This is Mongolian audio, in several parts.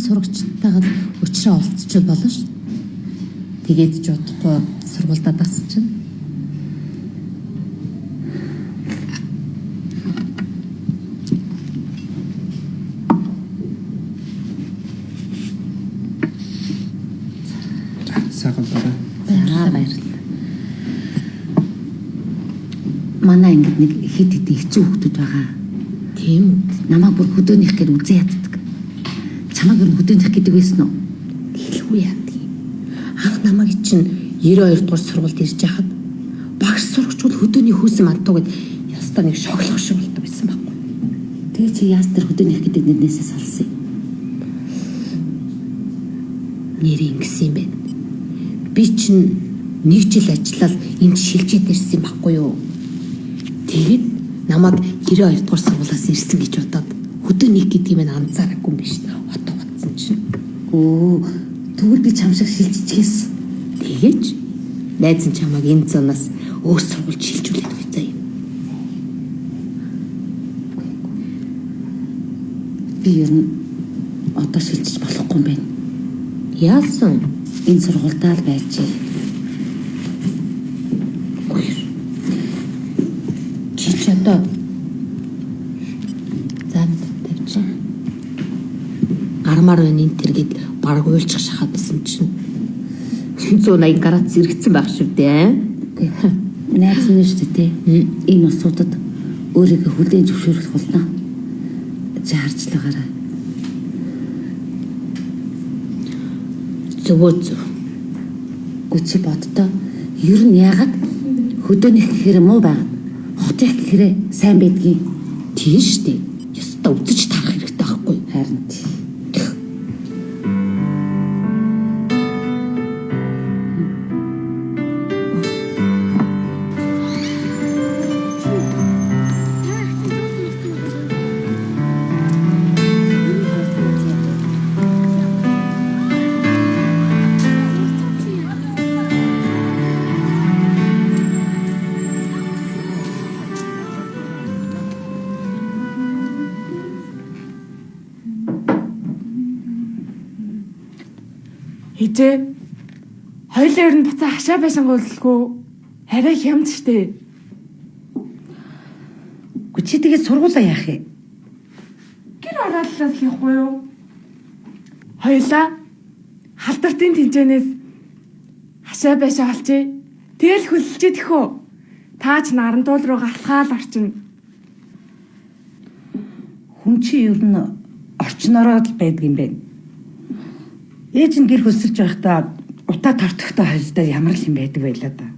сурагчтайгаа уучраа олцчихвол болно шүү. Тэгээд ч удахгүй сургуульдаа тасчихна. Сайхан байна. Баярлалаа. Манай ангид нэг хэд хэдэн хэцүү хүмүүс байгаа. Тийм үү? Намайг бүр хөдөөнийх гээд үзэн яддаг. Чамайг ер нь хөдөөнийх гэдэг байсан уу? Хэлгүй яадаг. Анх намайг чинь 92 дугаар сургуульд ирж яхад багш сурагчгүй хөдөөний хөөсөн мантууг ястаа нэг шоглох шиг болдог байсан байхгүй. Тэгээ чи яас тэр хөдөөнийх гэдэг нэрнээсээ салсан юм. Нэр ингэсэн юм байна. Би чинь нэг жил ажиллаад энд шилжээд ирсэн байхгүй юу? Тэгээд намайг 92 дугаар сургуулиас ирсэн гэж бодоод хөдөөний гэдэг юм анзаараагүй юм биш. Отоо батсан чинь. Тэгвэл би чам шиг шилжчихээс. Тэгэж найз нь чамайг энэ зунаас өөр сургуульд шилжүүлээд байцаа юм. Би ер нь одоо шилжиж болохгүй юм байна. Яасан? Энэ сургуультай л байж. Чи одоо зам тавьчих. Гармаар байна энэ тэргээд баг уйлчих шахаадсан чинь 180 градус зэрэгцэн байх шүү дээ. Найз нь шүү дээ. Энэ усуудад өөрийгөө хүлээн зөвшөөрөх болно. Чи харж л байгаарай. Зөв. Гүчи боддоо ер нь яагаад хөдөөнийх гэхээр муу байгаад хотынх гэхээр сайн байдгийг тийм шүү дээ. Ястаа үзэж тарах хэрэгтэй байхгүй харин тийм. Хижээ хоёулаа ер нь буцаа хашаа байшингуулгүй арай хямд штэ. Гүчи тэгээд сургуулаа яах юм? Гэр оролцоос хийхгүй юу? Хоёулаа халдвартын тэнцэнээс хашаа байшаа олчээ. Тэгэл хөллөж идэх үү? Таач нарандуул руу галхаал орчин. Хүн чи ер нь орчноороо л байдаг юм байна. Ээж нь гэр хөсөлж байхдаа утаа тортохтой хайлтаа ямар л юм байдаг байлаа да.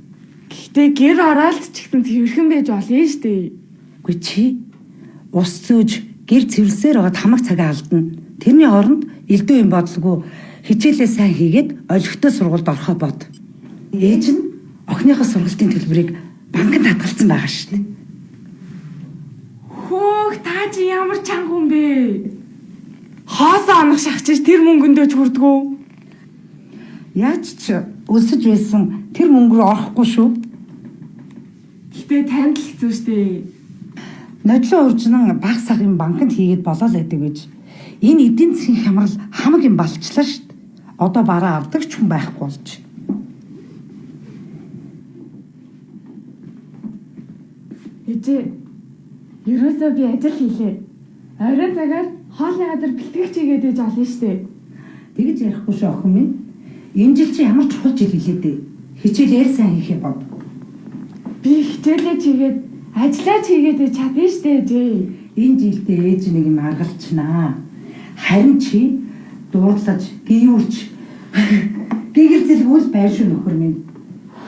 Гэхдээ гэр ороод ч ихсэн тэрхэн байж болно штэ. Үгүй чи ус зөөж гэр цэвэрлсээр байгаад хамаг цагаа алдна. Тэрний оронд элдв юм бодлого хичээлээ сайн хийгээд олигтой сургуульд орохоо бод. Ээж нь охиныхоо сургалтын төлбөрийг банкнд хадгалсан байгаа штэ. Хөөх та чи ямар чанга хүн бэ? Хоосоо онох шахчих тэр мөнгөндөө ч хүрдгүү. Яаж ч өсөж байсан тэр мөнгө рүү орохгүй шүү. Гэтэ танд л хэцүү штэ. Нодлон уржнан баг сагийн банкнд хийгээд болоо л байдаг гэж. Энэ эдийн засгийн хямрал хамаг юм болчлаа штт. Одоо бараа авдаг ч хүн байхгүй болж. Ээжээ. Ерөөсөө би ажил хийлээ. Оройн цагаар хоолны газар бэлтгэгч хийгээд ээж олно штэ. Тэгэж ярихгүй шүү охин минь. Энэ жил чи ямар чухал жил хэлээ дээ. Хичээлээр сайн хийхээ бод. Би хичээлээ чигээд ажиллаа чигээд чадна штэ ээжээ. Энэ жилдээ ээж нэг юм аргалчнаа. Харин чи дуурлаж, гүйвэрч гэгэрзэлгүй байшгүй нөхөр минь.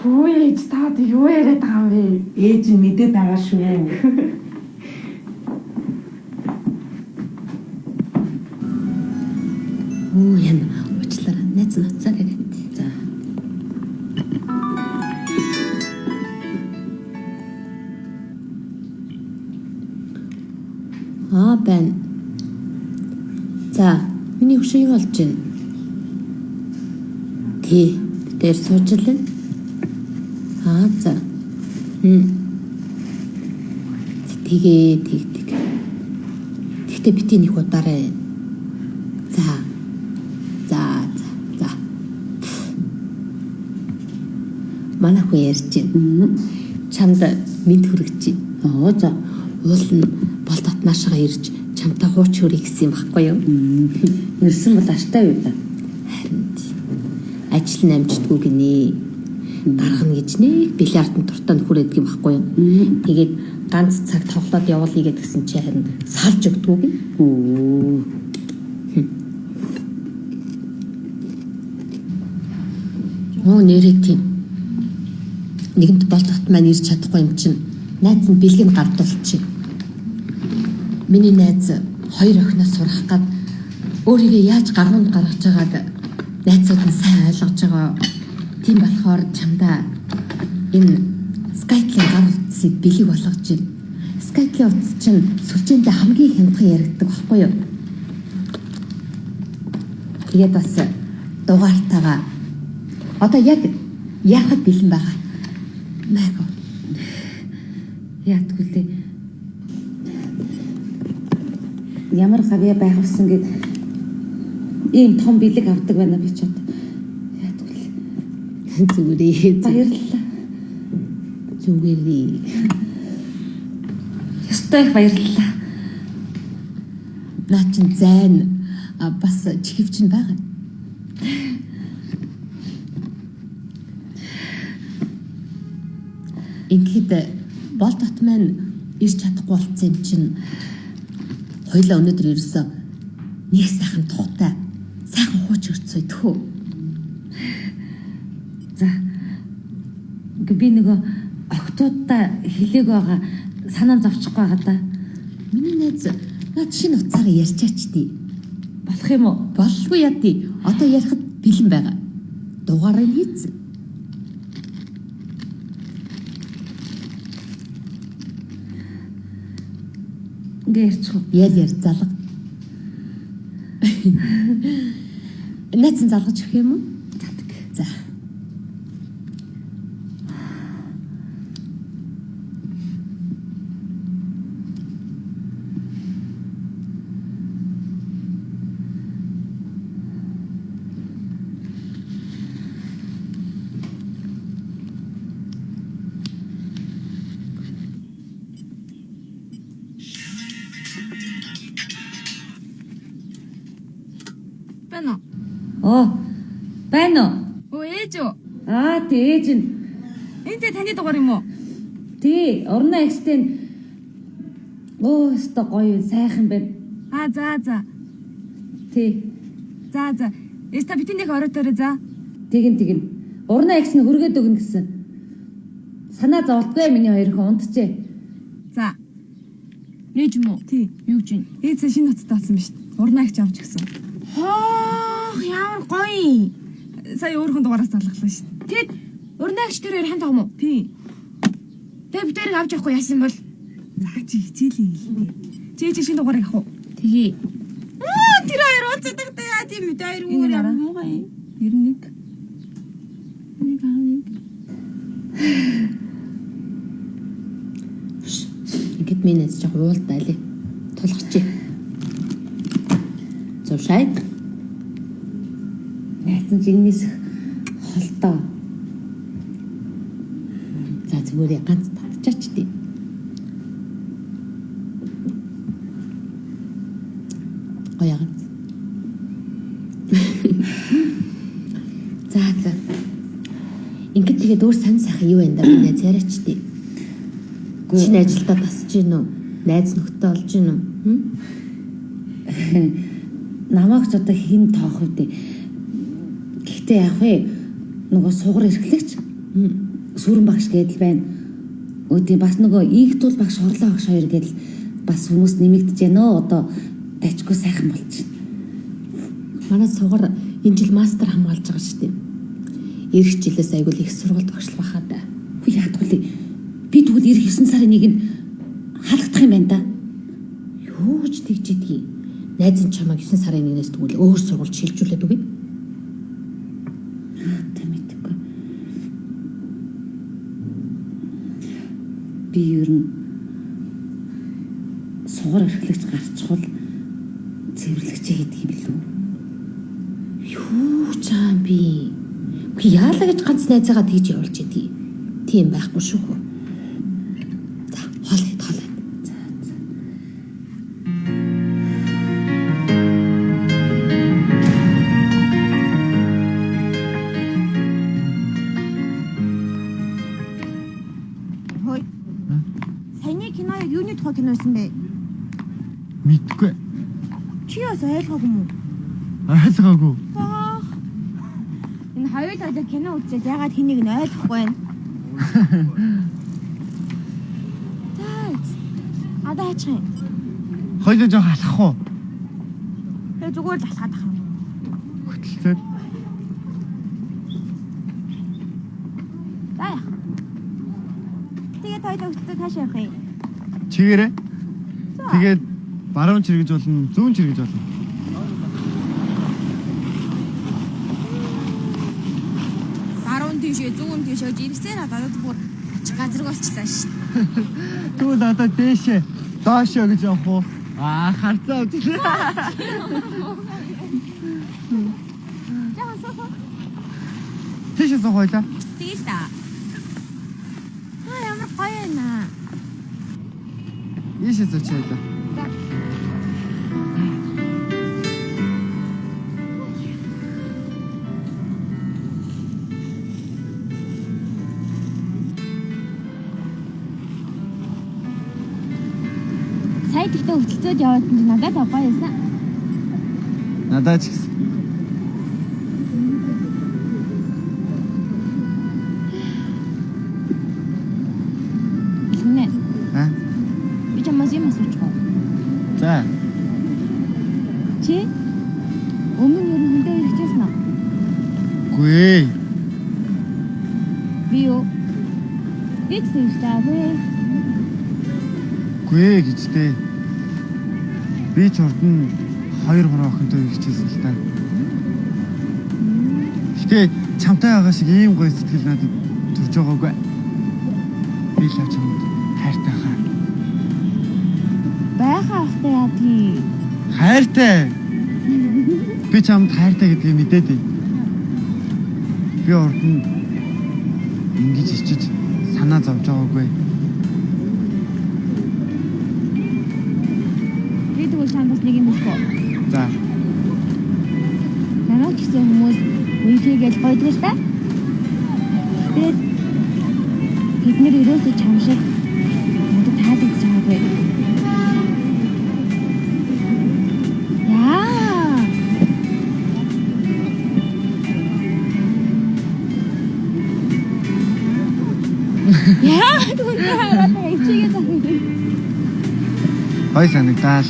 Хөө ээж таад юу яриад байгаа юм бэ? Ээж нь мэдээд байгаа шүү. Яна уучлаарай. Найз нацаа гэдэг. За. Байна. За, миний хөшөө юу болж байна? Тий, дээр сууж л байна. За. Тэгээ. Тэгтээ бити нэг удаарай. За. Манай хүн ярьж байна. Чамд мэд хүргэж байна. За уул нь бол татнаашаа ирж чамтай хууч хөрий гэсэн юм баггүй юу? Ирсэн бол аштай юу та? Ажил нь амжтгүй гинэ. Гаргана гэж нэг бильярдын туртаа нөхөр өгдөг юм баггүй юу? Тэгээд ганц цаг тоглоод явуулъя гэдгсэн чи харин салж өгдөг гин. Нэрээ тийм. Нэгэнт бол тот маань ирж чадахгүй юм чинь найз нь бэлгэн гардуулчих. Миний найз 2 охиноос сурах гад өөрийгөө яаж гаргуунд гаргаж байгааг найзууд нь сайн ойлгож байгаа. Тийм болохоор чамдаа энэ Skype-ийн гар утсыг бэлэг болгож байна. Skype-ийн утас чинь сүлжээндээ хамгийн хямдхан яригддаг баггүй юу? Тэгээд бас дугаартайгаа одоо яг яахад бэлэн байгаа. Маяг. Яадгүй лээ. Ямар гавья байгуулсан гэд ийм том бэлэг авдаг байна би ч одоо. Яадгүй лээ. Зүгээрээ. Баярлалаа. Зүгээрээ. Ястай их баярлалаа. Наа чин зайн бас чихвчин байгаа. Ингээд бол тот маань ирж чадахгүй болсон юм чинь хоёлаа өнөөдөр ерөөсөө нэг сайхан тухтай сайхан хууч өрцөө тхөө. За. Би нөгөө октоодтай хэлээг байгаа санаа зовчихгүй байгаа да. Миний найз над шинэ утсаараа ярьчаач тий. Болох юм уу? Болгүй яа тий. Одоо ярихад бэлэн байгаа. Дугаарыг хийц. Гэрчгүй. Яар залга. Найз нь залгаж өгөх юм уу? Татдаг. За. Байна уу? Ээж үү? Ээж нь. Энд таны дугаар юм уу? Тий, орно экстен. Өстө гоё сайхан байна. За. Тий. За. Эста битнийг оройтойроо за. Тэгин. Урна экс нь хүргээд өгнө гэсэн. Санаа зовлтгүй миний хоёр хүн унтжээ. За. Нээж юм уу? Тий. Юу гэж вэ? Ээж шинэ ноцтой болсон биз. Урна экс авч гисэн. Хоох, ямар гоё. Сая өөр хүн дугаараас залглаа шин. Тэгэд урнаагч тэр хоёр хамт байгаа мó? Тий. Тэгээ бид тэрийг авч явахгүй яасан бол? За чи хичээлээ хэлээ. Чи шинэ дугаарыг авах уу? Тэгээ. Тэр хоёр уулздаг яа тийм бид хоёр өөр юм уу гай. 91. Ингээд минь яаж уулдаа лээ. Тулгачих. Зөвшай. Найзан жигнэс холтоо. За зүгээр ганц татчаач тий. Гоёгац. За. Ингээд тэгээд өөр сонь сайхан юу байна да би найз яриач тий. Чиний ажилдаа тасж гин үү? Найз нөхдөд олж гин үү? Намайг ч одоо хэн тоох вэ? Гэхдээ яах вэ? Нөгөө сугар эрхлэгч сүрэн багш гэдэл байна. Өөдөө бас нөгөө инх тул багш хорлоо багш хоёр гэдэл бас хүмүүс нэмэгдэж байна өө одоо дайчгүй сайхан болж байна. Манай сугар энэ жил мастер хамгаалж байгаа шүү дээ. Ирэх жилээс айгуул их сургуульд багшлах байхаа да. Хөө яадгүй лээ. Би тэгвэл ирэх 9 сарын 1-нд халагдах юм байна да. Юу ч тэгж идэгий. Найз нь чамайг 9 сарын 1-ээс тэгвэл өөр сургуульд шилжүүлээд өгье. Тэмэтгэв. Би ер нь сугар эрхлэгч гарчхул цэвэрлэгч хийдэг юм билүү? Юу чам би. Тэг яалаа гэж ганц найзаагаа тэгж явуулж идэв. Тийм байхгүй шүү хөө. За, хоол. Хөөе. Саяны кино яг юуны тухай кино байсан бэ? Мэдгүй. Чи яас ойлгоогүй юм уу? Ойлгоогүй. Энэ хоёр талаар кино үзээд ягаад хэнийг нь ойлгохгүй байна. Адаа ачаа. Хоёул жоо алах уу? Тэгээ зүгээр л алхаад ах юм. Хөтөлцөөд. За яах. Тэгээ хоёул өстөд таашаа явах юм. Чигээрээ. Тэгээд баруун чиргэж болно, зүүн чиргэж болно. Баруун тийшээ, зүүн тийшээ жиргсээр надад бүр газар болчлаа шин. Тэгвэл одоо дээшээ, доошоо гэж явах уу? Харцаа үзлээ. Яа соо. Тийшээ суу хойлоо. Тэгэл та. Ямар гоё наа. Ийшээ сууч хойлоо. Сая тэгтээ хөтөлцөөд яваад надад гоё байсан. Надад ч гэсэн. Үнэ. Би чамаас юм асуучих уу? За. Чи өмнө нь хүндээ ирчихсэн үү? Гүй. Би юу? Би тэгсэнтэй. Гүй гэжтэй. Би ч урд нь 2-3 охинтой ирчихсэн л та. Гэтэ чамтай байгаа шиг ийм гоё сэтгэл надад төрж байгаагүй. Би л чамд хайртай хаа. Байхаа ахтай яадгийг. Хайртай. Би чамд хайртай гэдгийг мэдээд бай. Би урд нь ингэж ичиж санаа зовж байгаагүй. Би тэгвэл чамд нэг юм хэлэхгүй. За. Намайг гэсэн хүмүүс үеийгээс гойдгоо та. Тэгээд бид нэр өрөөсөө чам шиг надад таалагдж байгаагүй. Яа. Яа, түн хараад ичигээ захив. Хой санагдал.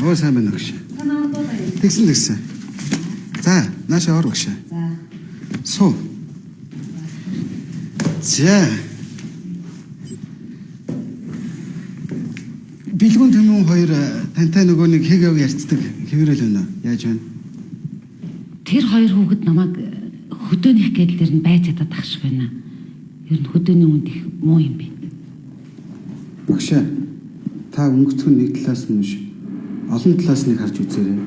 Оо сайн байна гэж. Тэгсэн. За, наашаа ор гэж. За. Суу. За. Билгүүн төмөн хоёр тантай нөгөө нэг хэгэв ярьцдаг хэвэрэл өнө. Яаж байна? Тэр хоёр хүүхэд намайг хөдөөний хакедлэр нь байж чадаад ах шиг байна. Ер нь хөдөөний үнд их муу юм бэ. Багшаа. Та өнгөцгөн нэг талаас нь биш. Олон талаас нь харж үзээрэй.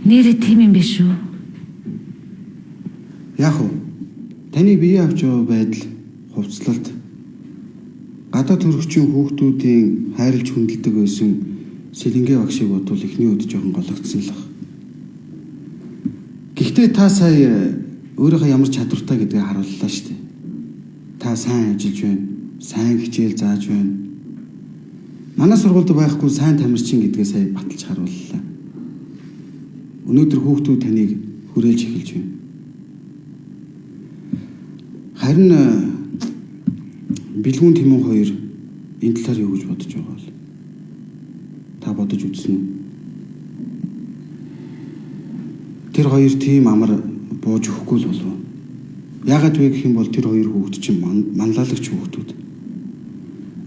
Нэрээ тийм юм биш үү? Яг уу. Таны бие авч яваа байдал хувцлалт гадаад төрөгчийн хүүхдүүдийн хайрлж хүндэлдэг байсан Сэлэнгэ багшийг бодвол эхний үед жоохон гологдсон л баг. Гэхдээ та сая өөрийнхөө ямар чадвартай гэдгийг харууллаа шүү дээ. Та сайн ажиллаж байна, сайн хичээл зааж байна. Манай сургуульд байхгүй сайн тамирчин гэдгээ сая баталж харууллаа. Өнөөдөр хүүхдүүд таныг хүрээлж эхэлж байна. Харин Бэлгүүн Тэмүн хоёр энэ талаар юу гэж бодож байгаа бол та бодож үзсэн үү? Тэр хоёр тийм амар бууж өгөхгүй л болов. Яагаад вэ гэх юм бол тэр хоёр хүүхэд чинь манлайлагч хүүхдүүд.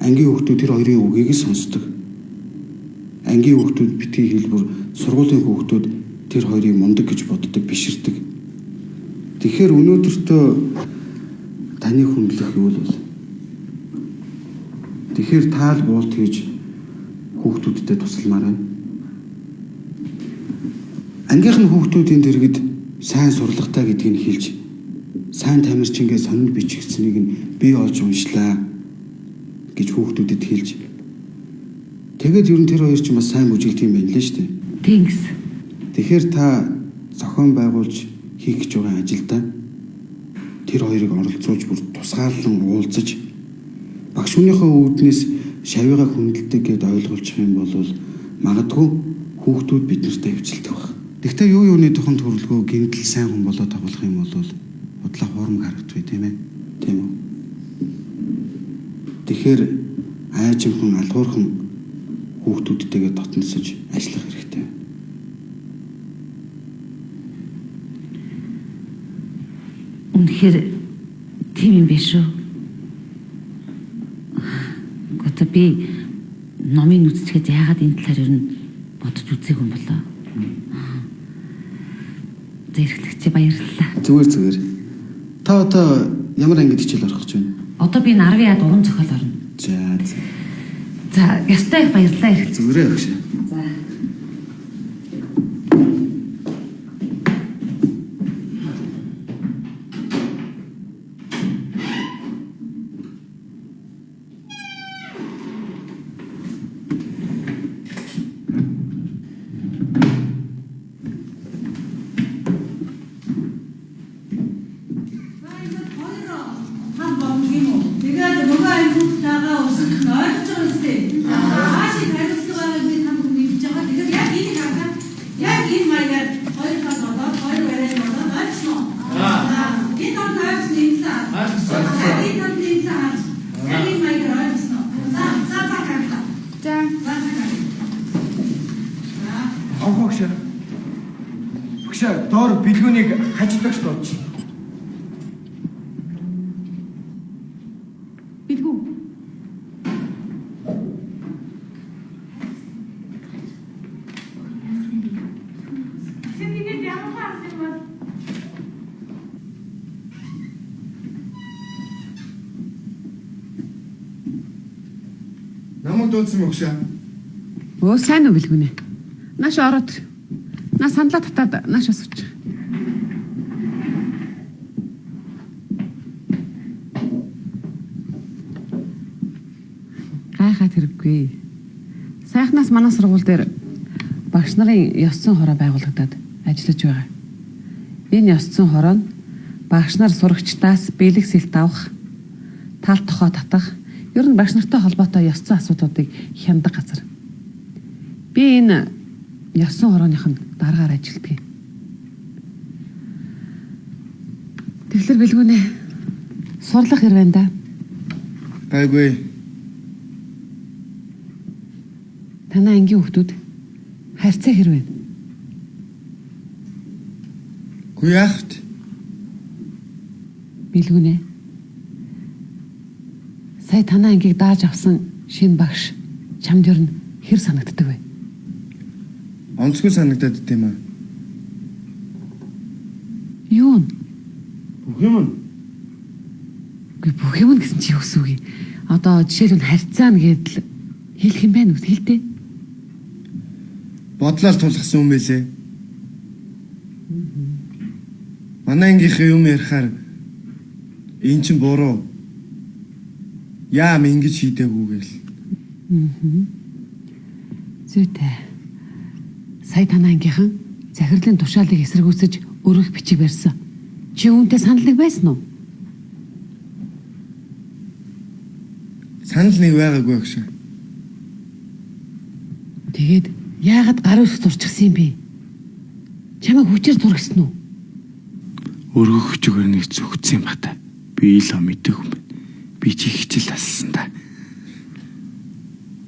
Ангийн хүүхдүүд тэр хоёрын үгийг сонсдог. Ангийн хүүхдүүд битгий хэлбэр сургуулийн хүүхдүүд тэр хоёрыг мундаг гэж боддог, биширдэг. Тэгэхээр өнөөдөртөө таны хүндлэх юу л бол? Тэгэхээр таал буулт хийж хүүхдүүдтэй тусалмаар байна. Ангийнхан хүүхдүүдийн дэргэд сайн сурлагатай гэдгийг хэлж, сайн тамирчингээ сонир бичигдсэнийг нь би олж уншлаа гэж хүүхдүүдэд хэлж. Тэгээд ер нь тэр хоёр ч бас сайн бүжиглдэг юм байна лээ шүү дээ. Тэнгис. Тэгэхээр та зохион байгуулж хийх гэж байгаа ажилдаа тэр хоёрыг оролцуулж бүр тусгаарлан уулзаж багш хүнийхээ үүднээс шавьяага хүндэлдэг гэдээ ойлгуулчих юм бол магадгүй хүүхдүүд бид нартай хөвцөлдөг баг. Гэхдээ юу юуны тухайд төрөлгөө гинтл сайн хүн болоод тоглох юм бол бодлоо хуурмаг харагдвэ тийм ээ. Тийм үү? Тэгэхээр айжимхан алгуурхан хүүхдүүдтэйгээ дотносож ажиллах хэрэгтэй. Үнэхээр тийм юм биш үү? Гэхдээ би номын үзчихэд яагаад энэ талаар ер нь бодож үзээгүй юм болоо. Зэрэглэгчээ баярлалаа. Зүгээр. Та одоо ямар ангид хичээл орох гэж байна? Одоо би 10-аад уран зохиол орно. За, ястай их баярлалаа ирэх. Зүгээрээ багш. За. Багш доор бэлгүүнийг хажидагч дооч. Бэлгүү. Сэнийгээ ямар хаасан бол Намайг дуудсан багш. Оо сайн уу бэлгүнэ. Нааш ороод. На сандлаа татаад нааш асууч. Гайхаад хэрэггүй. Сайхнаас манай сургууль дээр багш нарын ёс зүйн хороо байгуулагдаад ажиллаж байгаа. Энэ ёс зүйн хороо нь багш нар сурагчдаас бэлэг сэлт авах, тал тохоо татах, ер нь багш нартай холбоотой ёс зүйн асуудлуудыг хяндаг газар. Би энэ ёс зүйн хорооныхын дараагаар ажилладаг. Тэгэхээр бэлгүнэ сурлах хэр байна да? Гайгүй. Танай ангийн хүүхдүүд харьцаа хэр байна? Гү яахт? Бэлгүнэ. Сая танай ангийг дааж авсан шинэ багш чамд ер нь хэр санагддаг вэ? Онцгүй санагдаад идэм аа. Юу нь? Бүх юм нь. Бүх юм гэсэн чи юу гэсэн үг юм? Одоо жишээлбэл харьцаа нь гэдэл хэлэх юм байна уу? Хэлдэ. Бодлол тулгсан юм байлээ. Манай ангийнхаа юм ярихаар эн чин буруу. Яам ингэж хийдэггүй гэл. Зүйтэй. Сая танай ангийнхан захирлын тушаалыг эсэргүүцэж өргөх бичиг барьсан. Чи үүнтэй санал нэг байсан уу? Санал нэг байгаагүй багш. Тэгээд яагаад гарын ус зурчихсан юм бэ? Чамайг хүчээр зургасан уу? Өргөх хүчээр нэг зүгтсэн юм бата. Би л мэддэг юм байна. Би чи хичээл тассан да.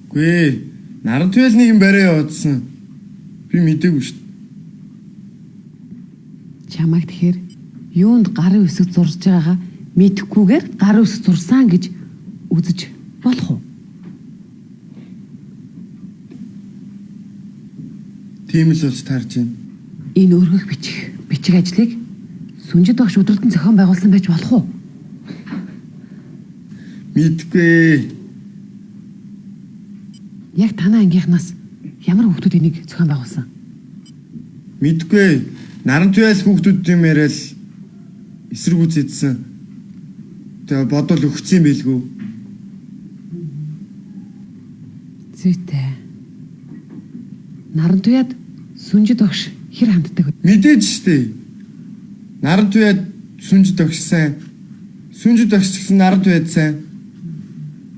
Гүй наран туйл нэг юм барай явуулсан. Би мэдээгүй шүү дээ. Чамайг тэгэхээр юунд гарын үсэг зурж байгаагаа мэдэхгүйгээр гарын үсэг зурсан гэж үзэж болох уу? Тийм л болж таарж байна. Энэ өргөх бичиг ажлыг Сүнжид багш өдөртөн зохион байгуулсан байж болох уу? Мэдгүй. Яг танаа ангийнхнаас ямар хүүхдүүд энийг зохион байгуулсан? Мэдгүй. Наран туйл хүүхдүүд юм яриад эсрэг үзэдсэн. Тэгээ бодвол өгсөн байлгүй. Зүйтэй. Наран туяад Сүнжид багш хэр ханддаг вэ? Мэдээж штэ. Наран туяад Сүнжид багш сайн. Сүнжид багш гэсэн наран туяад сайн.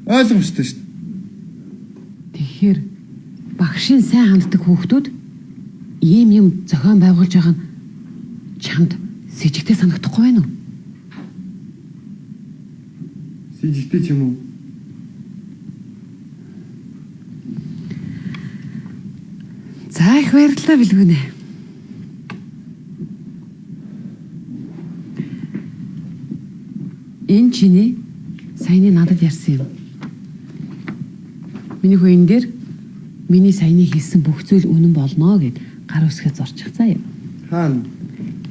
Ойлгомжтой штэ. Тэгэхээр багшийн сайн ханддаг хүүхдүүд ийм юм зохион байгуулж байгаа нь чамд с ิจ гтэй санагдахгүй байна уу? Сижигтэй ч юм уу? За их баярлалаа билгүнэ. Энэ чиний саяны надад ярьсан юм. Миний хүү энэ дээр миний саяны хийсэн бүх зүйл үнэн болно гэд гар үсгээ зорчих заа юм. Хаана?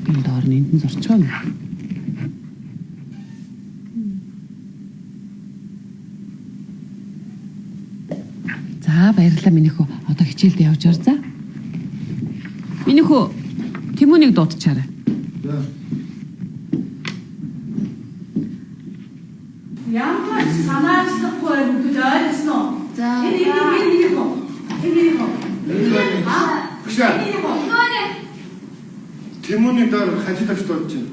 Энэ доор нь энд нь зорчих юм. За баярлалаа миний хүү. Одоо хичээлд явж ор за. Миний хүү Тэмүнийг дуудчихаарай. За. Ямар ч санаачлахгүй хүмүүс ойлгосон уу? За. Энэ хоо. Тэмүний доор хажид тавьж дуудаж байна.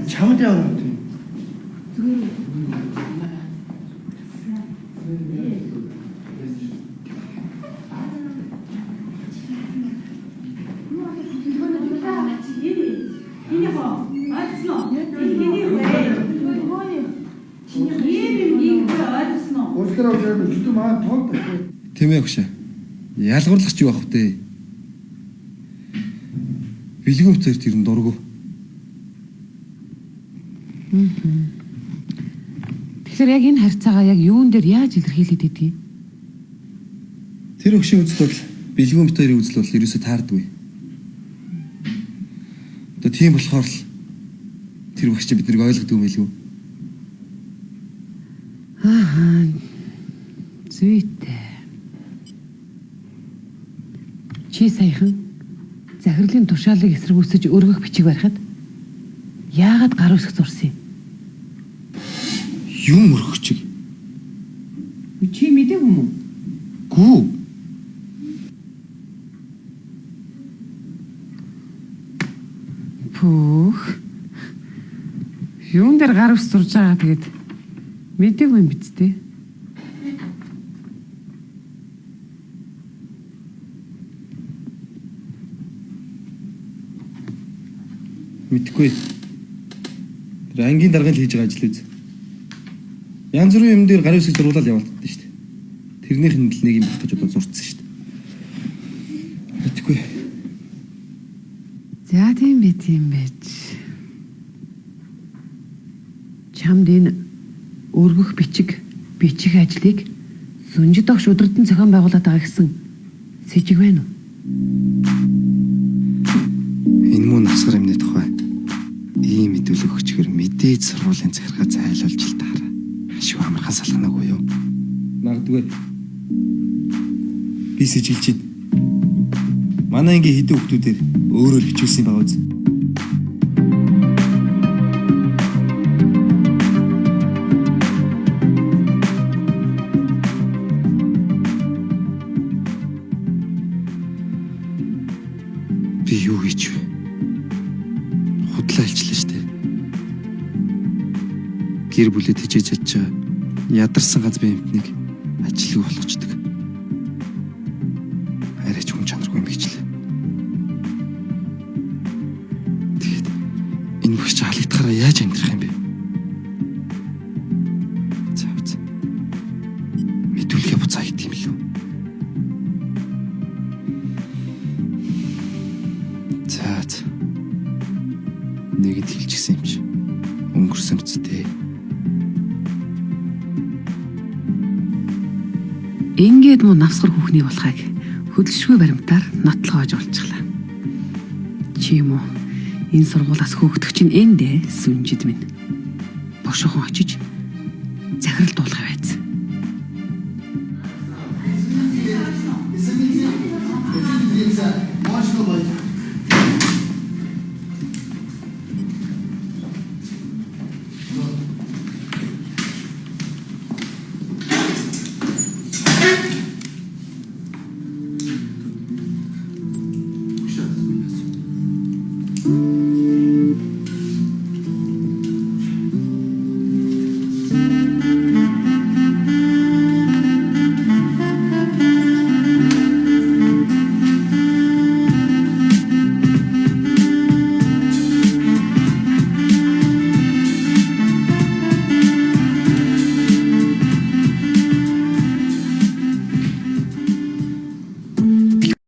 Чамд яваа тийм. Тийм ээ хөшөө. Ялгуурлах ч юу ах вэ? Бэлгүүн цэр тэр нь дургу. Тэгэхээр яг энэ харьцаагаа яг юун дээр яаж илэрхийлээд идэгий? Тэр хөшөө үзэл бол бэлгүүн битэрийн үзэл бол ерөөсө таардгүй. Одоо тийм болохоор л тэр багч биднийг ойлгодог юм билүү? Аа. Зүйтэй. Чи саяхан захирлын тушаалыг эсэргүүцэж өргөх бичиг барихад яагаад гар үсэх зурсан Юм юм? өргөчиг. Чи мэдээгүй юм уу? Гүү. Пүүх. Юун дээр гар үс зурж байгаа тэгээд мэдээгүй юм биз дээ. Мэдгүй. Тэр ангийн дарганд хийж байгаа ажил үз. Янз бүрийн юм дээр гарын үсэг зургуулаад явуулдаг шүү дээ. Тэрнийх нь л нэг юм багтаж одоо зурцсан шүү дээ. Мэдгүй. За тийм байж. Чамд энэ өргөх бичих ажлыг Сүнжид багш өдөртөн зохион байгуулад байгаа гэсэн с ิจ гвэн үү? Энэ мөн насгар юмны тухай ийм мэдүүлэг өгчгөр мэдээж сургуулийн захиргаа зайлуулж л таараа. Шүү амархан салганаагүй юу? Магадгүй. Би сэжилж байна. Манай ангийн хэдэн хүүхдүүдээр өөрөө хичүүлсэн байгаа үз. Би юу хийж вэ? Худлаа хэлчихлээ штэ. Гэр бүлэд хичээж чадчаа ядарсан ганц бие амтныг ажилгүй болгочдөг. төлгөө буцаа гэдэг юм лүү. За. Нэгэд хэлчихсэн юм чи. Өнгөрсөн үсттэй. Ингээд муу навсгар хүүхний болохыг хөдөлшгүй баримтаар нотлогоож олчихлаа. Чи юм уу? Энэ сургуулаас хөөгдөх чинь эндээ сүнжид минь. Бошоохон очиж захирал дуулах байц.